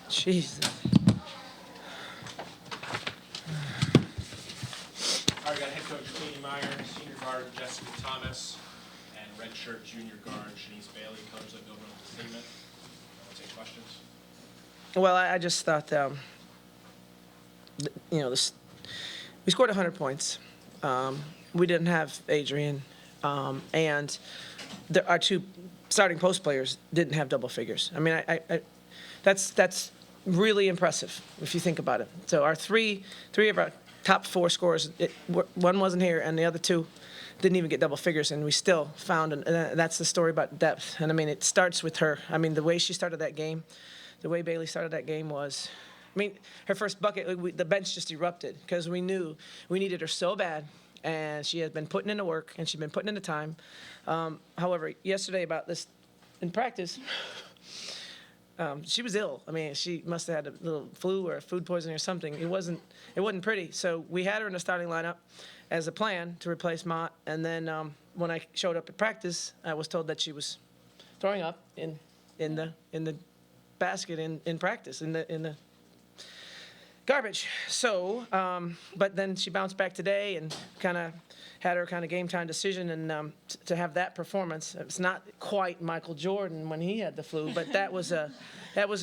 Jesus. All right, got head coach Meier, senior guard Jessica Thomas, and redshirt junior guard Shaneese Bailey. Coach, let go over the statement. Want to take questions? Well, I just thought, we scored 100 points. We didn't have Adrian, and our two starting post players didn't have double figures. I mean, that's really impressive if you think about it. So our three of our top four scorers, one wasn't here, and the other two didn't even get double figures, and we still found, and that's the story about depth. And I mean, it starts with her. I mean, the way she started that game, the way Bailey started that game was, I mean, her first bucket, the bench just erupted because we knew we needed her so bad, and she had been putting in the work, and she'd been putting in the time. However, yesterday about this in practice, she was ill. I mean, she must have had a little flu or food poisoning or something. It wasn't pretty. So we had her in the starting lineup as a plan to replace Mott. And then when I showed up at practice, I was told that she was throwing up in the basket in practice in the garbage. So, but then she bounced back today and kind of had her kind of game time decision, and to have that performance, it's not quite Michael Jordan when he had the flu, but that was a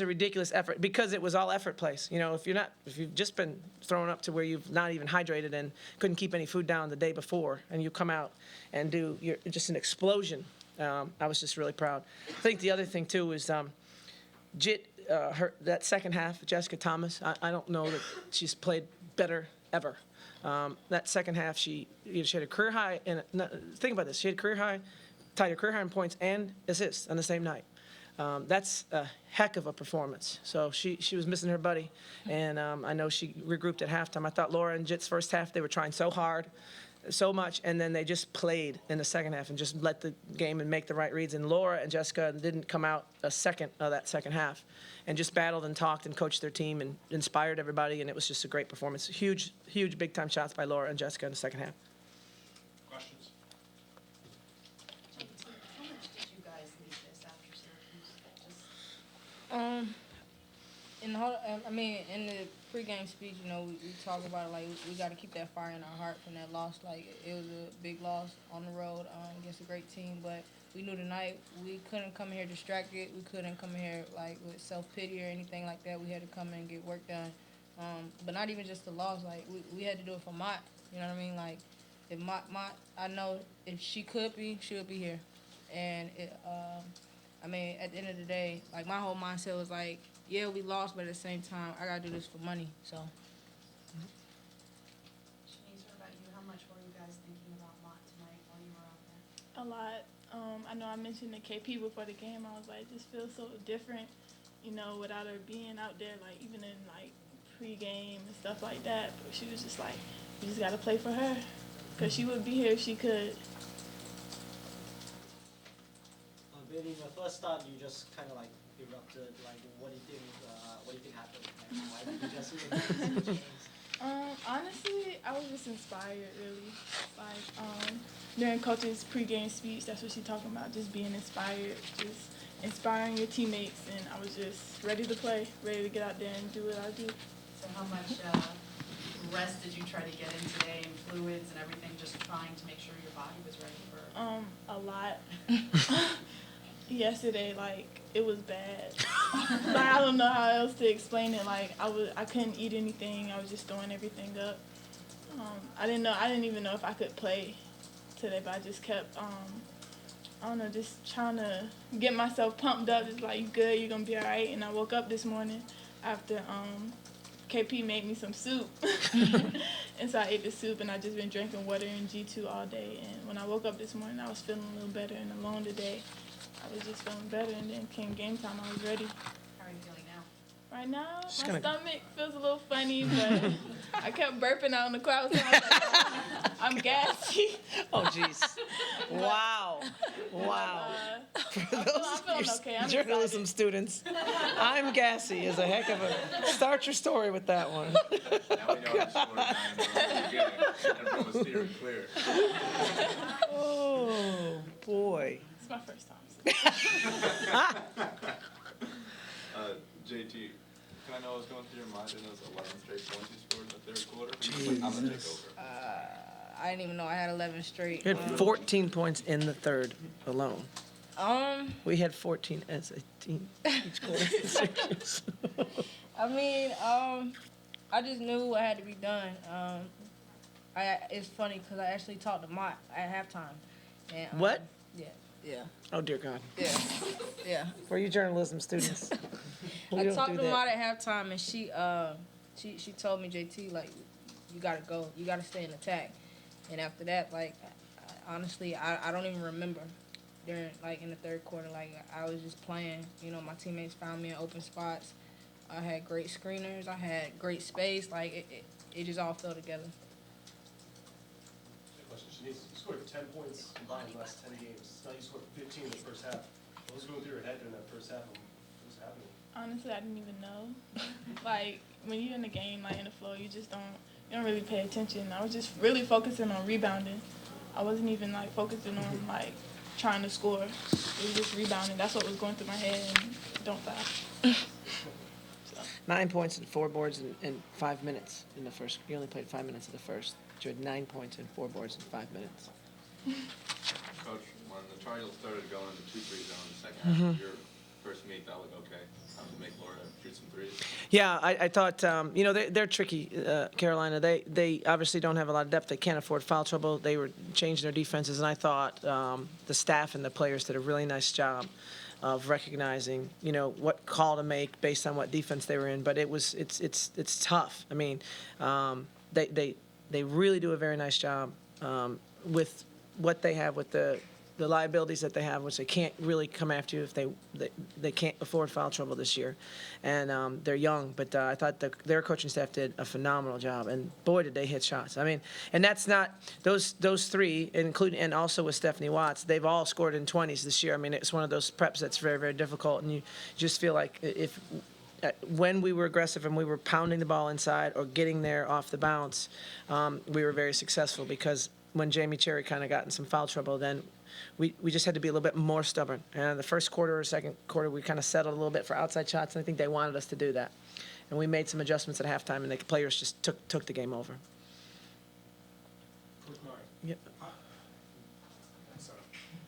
ridiculous effort because it was all effort plays. You know, if you've just been thrown up to where you've not even hydrated and couldn't keep any food down the day before, and you come out and you're just an explosion. I was just really proud. I think the other thing too is Jit. That second half, Jessica Thomas, I don't know that she's played better ever. That second half, she had a career high, and think about this, she had tied her career high in points and assists on the same night. That's a heck of a performance. So she was missing her buddy, and I know she regrouped at halftime. I thought Laura and Jit's first half, they were trying so hard, so much, and then they just played in the second half and just let the game and make the right reads. And Laura and Jessica didn't come out a second of that second half and just battled and talked and coached their team and inspired everybody, and it was just a great performance. Huge, big-time shots by Laura and Jessica in the second half. Questions? How much did you guys need this after Syracuse? In the pregame speech, we talk about it, like we got to keep that fire in our heart from that loss. Like it was a big loss on the road against a great team, but we knew tonight we couldn't come here distracted. We couldn't come here like with self-pity or anything like that. We had to come in and get work done. But not even just the loss. Like we had to do it for Mott. You know what I mean? Like if Mott, I know if she could be, she would be here. And at the end of the day, like my whole mindset was like, yeah, we lost, but at the same time, I gotta do this for money. So. Shaneese, what about you? How much were you guys thinking about Mott tonight while you were out there? A lot. I know I mentioned to KP before the game. I was like, it just feels so different, without her being out there, like even in like pregame and stuff like that. But she was just like, you just gotta play for her, because she would be here if she could. Billy, in the first start, you just kind of like erupted. Like, what do you think happened? Like, why did you just even change? Honestly, I was just inspired, really. Like, during Coach's pregame speech, that's what she's talking about, just being inspired, just inspiring your teammates, and I was just ready to play, ready to get out there and do what I do. So how much rest did you try to get in today, and fluids and everything, just trying to make sure your body was ready for a lot. Yesterday, like, it was bad. Like, I don't know how else to explain it. Like, I couldn't eat anything. I was just throwing everything up. I didn't even know if I could play today, but I just kept, just trying to get myself pumped up. Just like, you good, you're gonna be all right. And I woke up this morning after KP made me some soup. And so I ate the soup, and I just been drinking water and G2 all day. And when I woke up this morning, I was feeling a little better, and alone today, I was just feeling better, and then came game time, I was ready. How are you feeling now? Right now, my stomach feels a little funny, but I kept burping out in the crowd, so I was like, I'm gassy. Oh, jeez. Wow. For those I'm feeling okay. I'm journalism excited. Students, I'm gassy is a heck of a, start your story with that one. Now we know the scoreline. Everyone was steering clear. Oh, boy. It's my first time. So. JT, Can I know what was going through your mind? I know it was 11 straight points you scored in the third quarter. I'm gonna take over. I didn't even know I had 11 straight. We had 14 points in the third alone. We had 14 as a team each quarter. I mean, I just knew what had to be done. It's funny because I actually talked to Mott at halftime. And, What? Yeah. Oh, dear God. Yeah. For you journalism students. we I don't talked do to that. Mott at halftime, and she told me, JT, like, you gotta go. You gotta stay in attack. And after that, like, honestly, I don't even remember during, like, in the third quarter. Like, I was just playing. You know, my teammates found me in open spots. I had great screeners. I had great space. Like, it just all fell together. Question, Shaneese, you scored 10 points combined in the last 10 games. Now you scored 15 in the first half. What was going through your head during that first half? What was happening? Honestly, I didn't even know. Like, when you're in the game, like, in the flow, you don't really pay attention. I was just really focusing on rebounding. I wasn't even, like, focusing on, like, trying to score. It was just rebounding. That's what was going through my head, and don't foul. 9 points and 4 boards in 5 minutes in the first. You only played 5 minutes of the first. But you had 9 points and 4 boards in 5 minutes. Coach, when the Chargers started going in the 2-3 zone in the second half, your first meet, that looked okay. Time to make Laura shoot some threes. Yeah, I thought, they're tricky, Carolina. They obviously don't have a lot of depth. They can't afford foul trouble. They were changing their defenses, and I thought the staff and the players did a really nice job of recognizing, what call to make based on what defense they were in. But it's tough. I mean, they really do a very nice job with what they have, with the liabilities that they have, which they can't really come after you if they can't afford foul trouble this year, and they're young. But I thought their coaching staff did a phenomenal job, and boy, did they hit shots. I mean, and that's not those three, including and also with Stephanie Watts. They've all scored in 20s this year. I mean, it's one of those preps that's very, very difficult, and you just feel like when we were aggressive and we were pounding the ball inside or getting there off the bounce, we were very successful, because when Jamie Cherry kind of got in some foul trouble, then we just had to be a little bit more stubborn. And the first quarter or second quarter, we kind of settled a little bit for outside shots, and I think they wanted us to do that. And we made some adjustments at halftime, and the players just took the game over. Coach Meier. Yep.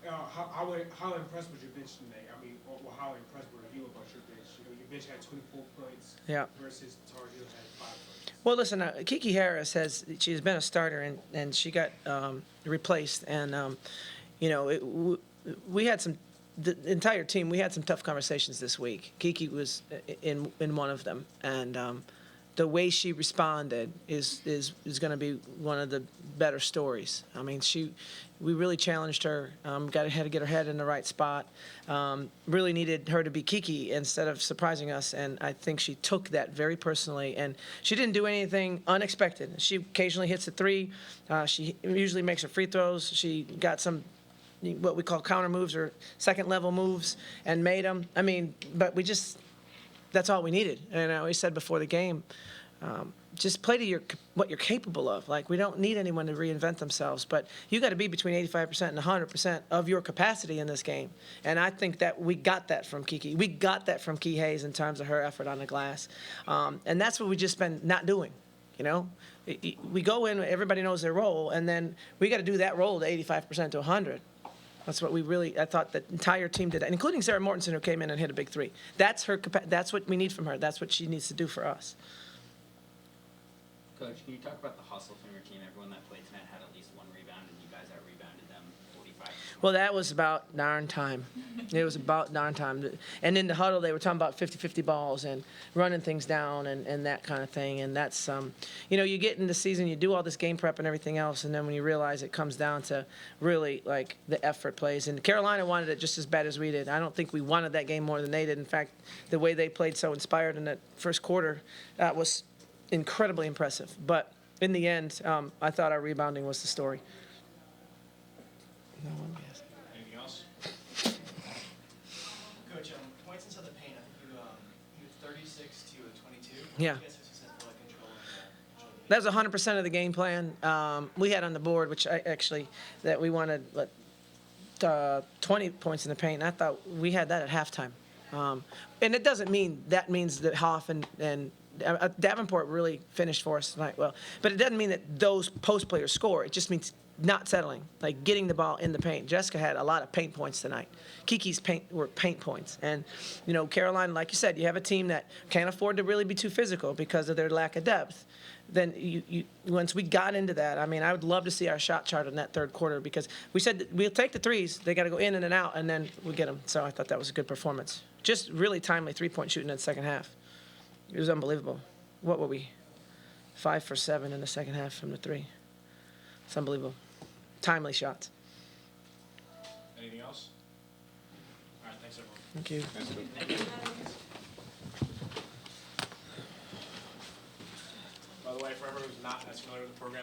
How impressed was your bench today? I mean, or how impressed were you about your bench? Your bench had 24 points versus Tar Heel had 5 points. Well, listen, Kiki Harris she's been a starter, and she got replaced, and we had the entire team, we had some tough conversations this week. Kiki was in one of them, and the way she responded is going to be one of the better stories. I mean, we really challenged her, had to get her head in the right spot, really needed her to be Kiki instead of surprising us, and I think she took that very personally, and she didn't do anything unexpected. She occasionally hits a three. She usually makes her free throws. She got some what we call counter moves or second level moves and made them. I mean, but that's all we needed. And I always said before the game, just play to what you're capable of. Like, we don't need anyone to reinvent themselves, but you got to be between 85% and 100% of your capacity in this game. And I think that we got that from Kiki. We got that from Key Hayes in terms of her effort on the glass. And that's what we just been not doing. We go in, everybody knows their role, and then we got to do that role to 85% to 100. That's what I thought the entire team did, including Sarah Mortensen, who came in and hit a big three. That's what we need from her. That's what she needs to do for us. Coach, can you talk about the hustle from your team? Everyone that played tonight had at least one rebound, and you guys out-rebounded them 45. Well, that was about darn time. It was about darn time. And in the huddle, they were talking about 50-50 balls and running things down and that kind of thing. And that's, you get in the season, you do all this game prep and everything else, and then when you realize it comes down to really, like, the effort plays. And Carolina wanted it just as bad as we did. I don't think we wanted that game more than they did. In fact, the way they played so inspired in that first quarter was incredibly impressive. But in the end, I thought our rebounding was the story. No one guessed. Anything else? Coach, points into the paint. I think you 36 to 22. Yeah. You guys have successful control of That was 100% of the game plan we had on the board, which that we wanted 20 points in the paint. And I thought we had that at halftime. And it doesn't mean that means that Hoff and Davenport really finished for us tonight well. But it doesn't mean that those post players score. It just means not settling, like getting the ball in the paint. Jessica had a lot of paint points tonight. Kiki's were paint points. And, Caroline, like you said, you have a team that can't afford to really be too physical because of their lack of depth. Then once we got into that, I mean, I would love to see our shot chart in that third quarter because we said that we'll take the threes. They got to go in and then out, and then we get them. So I thought that was a good performance. Just really timely three-point shooting in the second half. It was unbelievable. What were we? 5 for 7 in the second half from the three. It's unbelievable. Timely shots. Anything else? All right, thanks, everyone. Thank you. By the way, for everyone who's not as familiar with the program,